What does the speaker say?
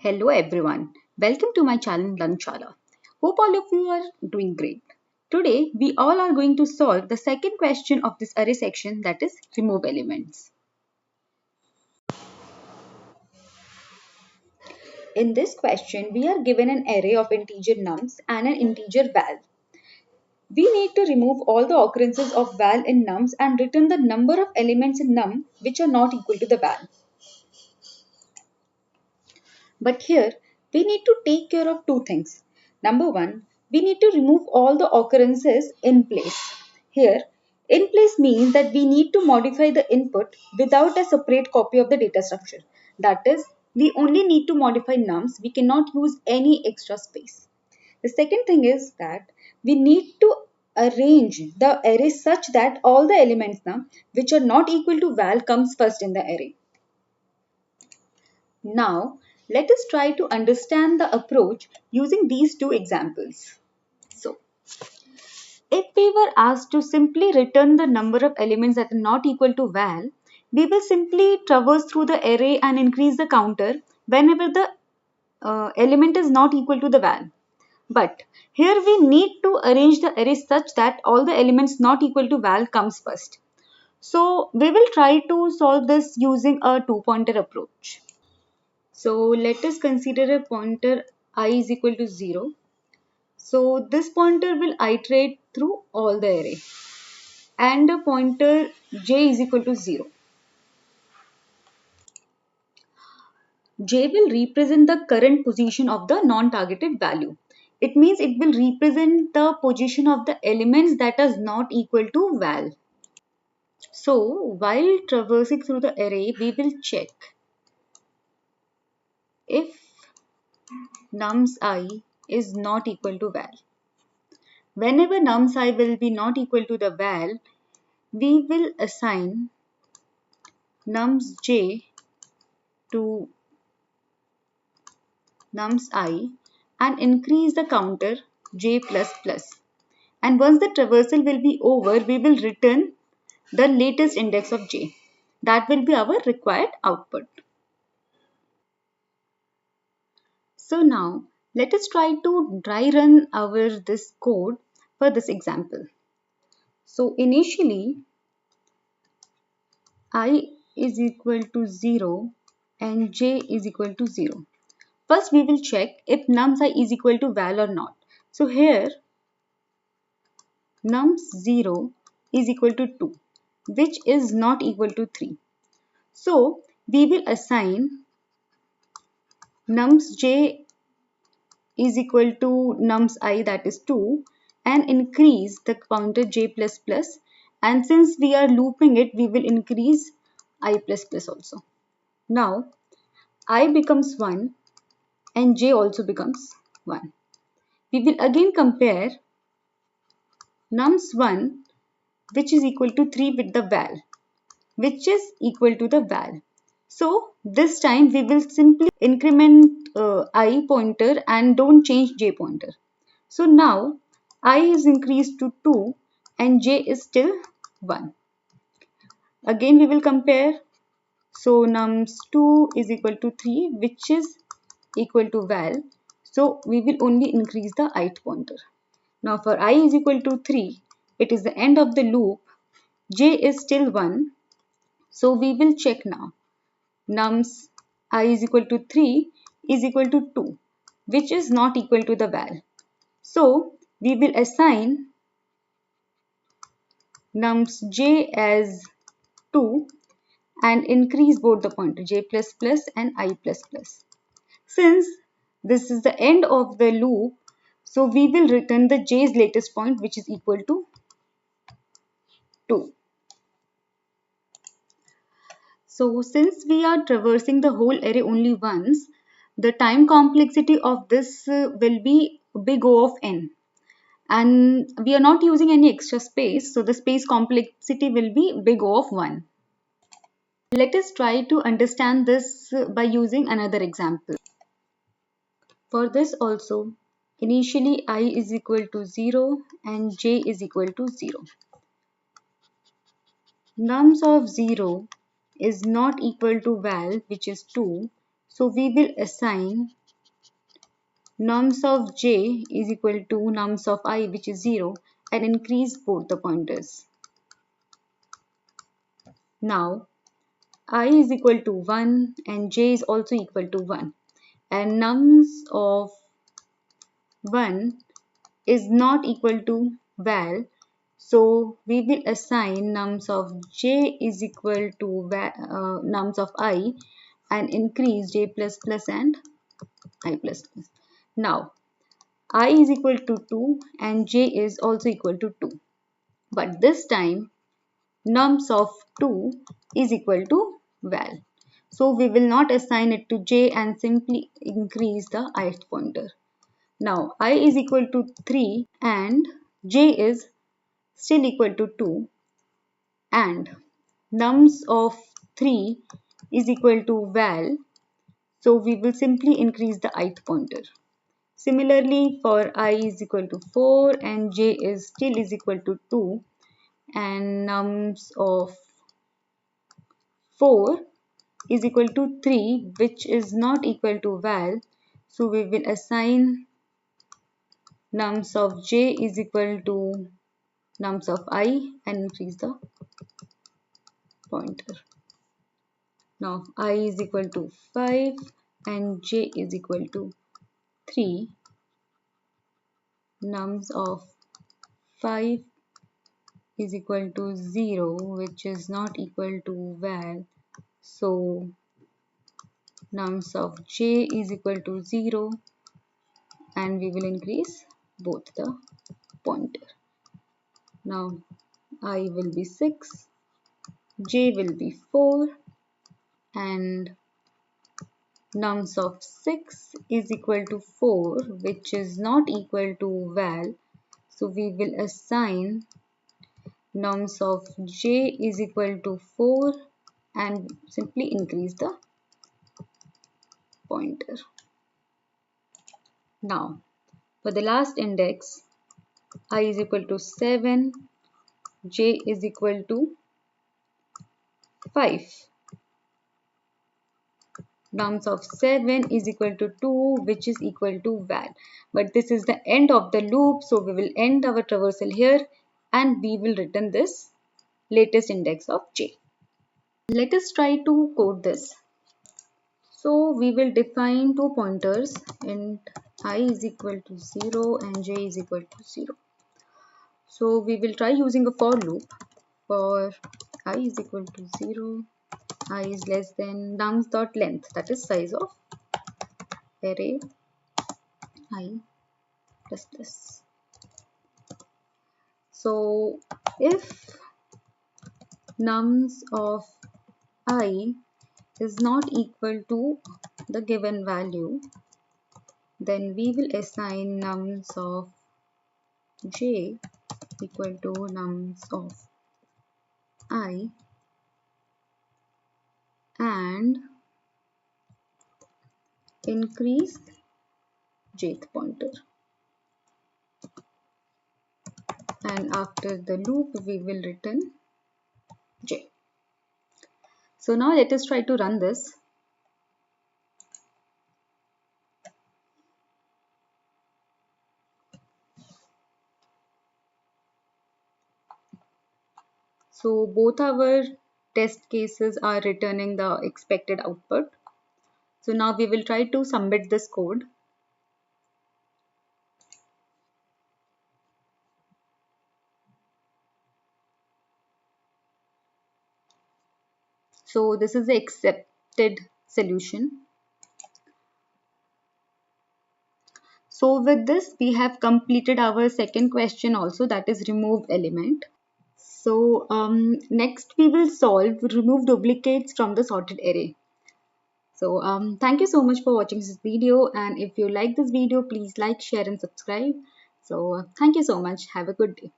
Hello everyone, welcome to my channel Lanchala. Hope all of you are doing great. Today we all are going to solve the second question of this array section, that is remove elements. In this question we are given an array of integer nums and an integer val. We need to remove all the occurrences of val in nums and return the number of elements in num which are not equal to the val. But here we need to take care of two things. Number one, we need to remove all the occurrences in place. Here, in place means that we need to modify the input without a separate copy of the data structure. That is, we only need to modify nums. We cannot use any extra space. The second thing is that we need to arrange the array such that all the elements now, which are not equal to val comes first in the array. Now, let us try to understand the approach using these two examples. So, if we were asked to simply return the number of elements that are not equal to val, we will simply traverse through the array and increase the counter whenever the element is not equal to the val. But here we need to arrange the array such that all the elements not equal to val comes first. So, we will try to solve this using a two-pointer approach. So let us consider a pointer I is equal to 0. So this pointer will iterate through all the array and a pointer j is equal to 0. J will represent the current position of the non-targeted value. It means it will represent the position of the elements that is not equal to val. So while traversing through the array, we will check if nums I is not equal to val. Whenever nums I will be not equal to the val, we will assign nums j to nums I and increase the counter j plus plus. And once the traversal will be over, we will return the latest index of j. That will be our required output. So now let us try to dry run this code for this example. So initially I is equal to 0 and j is equal to 0. First we will check if nums I is equal to val or not. So here nums 0 is equal to 2, which is not equal to 3. So we will assign nums j is equal to nums I, that is 2, and increase the counter j plus plus, and since we are looping it, we will increase I plus plus also. Now I becomes 1 and j also becomes 1. We will again compare nums 1, which is equal to 3, with the val, which is equal to the val. So this time we will simply increment I pointer and don't change j pointer. So now I is increased to 2 and j is still 1. Again we will compare. So nums 2 is equal to 3, which is equal to val. So we will only increase the ith pointer. Now for I is equal to 3, it is the end of the loop. J is still 1. So we will check now. Nums I is equal to 3 is equal to 2, which is not equal to the val. So we will assign nums j as 2 and increase both the pointer j plus plus and I plus plus. Since this is the end of the loop, so we will return the j's latest point, which is equal to 2. So since we are traversing the whole array only once, the time complexity of this will be big O of n. And we are not using any extra space, so the space complexity will be big O of 1. Let us try to understand this by using another example. For this also, initially I is equal to 0 and j is equal to 0. Nums of 0 is not equal to val, which is 2, So we will assign nums of j is equal to nums of I, which is 0, and increase both the pointers. Now I is equal to 1 and j is also equal to 1, and nums of 1 is not equal to val, so we will assign nums of j is equal to nums of I and increase j plus plus and I plus plus. Now I is equal to 2 and j is also equal to 2, but this time nums of 2 is equal to val. So we will not assign it to j and simply increase the ith pointer. Now I is equal to 3 and j is still equal to 2, and nums of 3 is equal to val. So we will simply increase the ith pointer. Similarly, for I is equal to 4 and j is still is equal to 2, and nums of 4 is equal to 3, which is not equal to val. So we will assign nums of j is equal to nums of I and increase the pointer. Now I is equal to 5 and j is equal to 3. Nums of 5 is equal to 0, which is not equal to val. So nums of j is equal to 0, and we will increase both the pointer. Now I will be 6, j will be 4, and nums of 6 is equal to 4, which is not equal to val. So we will assign nums of j is equal to 4 and simply increase the pointer. Now for the last index, I is equal to 7, j is equal to 5. Nums of 7 is equal to 2, which is equal to val. But this is the end of the loop, so we will end our traversal here and we will return this latest index of j. Let us try to code this. So we will define two pointers, int I is equal to 0 and j is equal to 0. So we will try using a for loop. For I is equal to 0, I is less than nums dot length, that is size of array I plus this. So if nums of I is not equal to the given value, then we will assign nums of j equal to nums of I and increase jth pointer. And after the loop, we will return j. So now let us try to run this. So both our test cases are returning the expected output. So now we will try to submit this code. So this is the accepted solution. So with this, we have completed our second question also, that is remove element. So next we will solve remove duplicates from the sorted array. So thank you so much for watching this video, and if you like this video, please like, share and subscribe. So thank you so much. Have a good day.